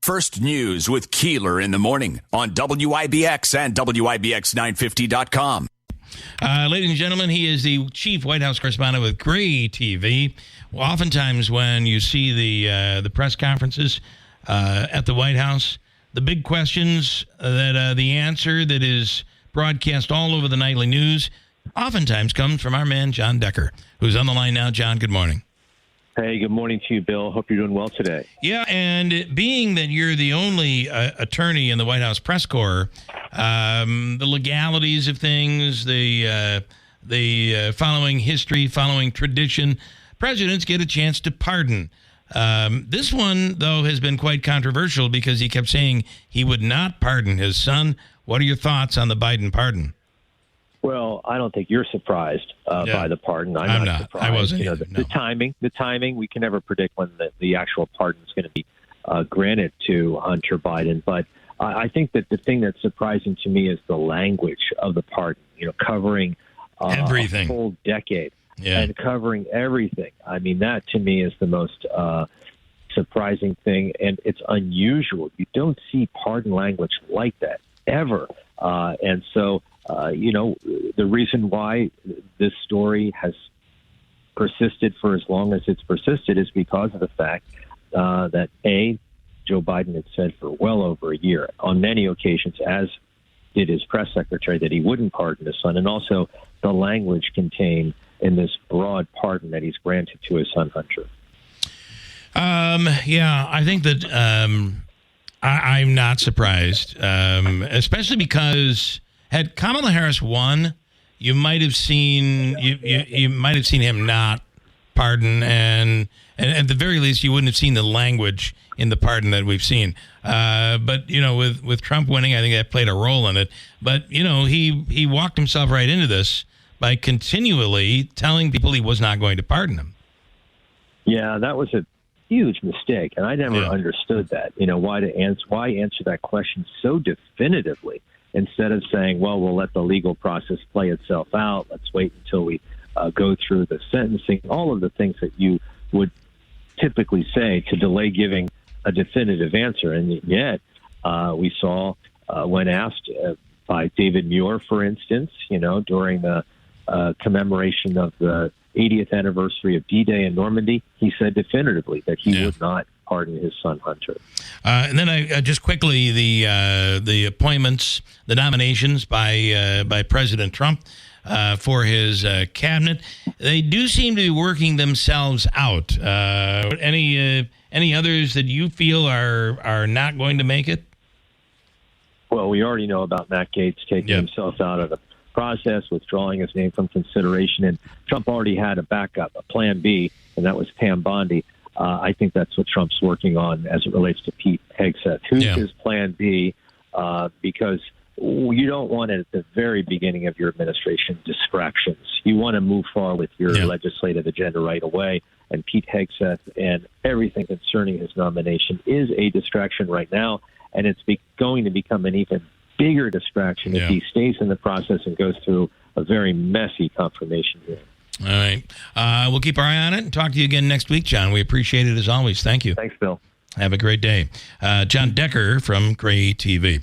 First News with Keeler in the morning on WIBX and WIBX950.com. Ladies and gentlemen, he is the chief White House correspondent with Gray TV. Oftentimes when you see the press conferences at the White House, the big questions that the answer that is broadcast all over the nightly news oftentimes comes from our man, John Decker, who's on the line now. John, good morning. Hey, good morning to you, Bill. Hope you're doing well today. Yeah, and being that you're the only attorney in the White House press corps, the legalities of things, the following history, following tradition, presidents get a chance to pardon. This one, though, has been quite controversial because he kept saying he would not pardon his son. What are your thoughts on the Biden pardon? Well, I don't think you're surprised by the pardon. I'm not surprised. I wasn't. The timing. We can never predict when the actual pardon is going to be granted to Hunter Biden. But I think that the thing that's surprising to me is the language of the pardon. Covering everything, a full decade, and covering everything. I mean, that to me is the most surprising thing, and it's unusual. You don't see pardon language like that ever, and so. The reason why this story has persisted for as long as it's persisted is because of the fact that, A, Joe Biden had said for well over a year on many occasions, as did his press secretary, that he wouldn't pardon his son, and also the language contained in this broad pardon that he's granted to his son, Hunter. I think that I'm not surprised, especially because had Kamala Harris won, you might have seen you might have seen him not pardon, and at the very least, you wouldn't have seen the language in the pardon that we've seen. But with Trump winning, I think that played a role in it. But he walked himself right into this by continually telling people he was not going to pardon them. Yeah, that was a huge mistake, and I never understood that. Why answer that question so definitively? Instead of saying, well, we'll let the legal process play itself out. Let's wait until we go through the sentencing, all of the things that you would typically say to delay giving a definitive answer. And yet we saw when asked by David Muir, for instance, during the commemoration of the 80th anniversary of D-Day in Normandy, he said definitively that he would not pardon his son Hunter. And then I just quickly the appointments, the nominations by President Trump for his cabinet, they do seem to be working themselves out. Any others that you feel are not going to make it? Well, we already know about Matt Gaetz taking himself out of the process, withdrawing his name from consideration, and Trump already had a backup, a plan B, and that was Pam Bondi. I think that's what Trump's working on as it relates to Pete Hegseth. Who's his plan B? Because you don't want at the very beginning of your administration distractions. You want to move forward with your legislative agenda right away. And Pete Hegseth and everything concerning his nomination is a distraction right now, and it's going to become an even bigger distraction if he stays in the process and goes through a very messy confirmation hearing. All right. We'll keep our eye on it and talk to you again next week, John. We appreciate it as always. Thank you. Thanks, Bill. Have a great day. John Decker from Gray TV.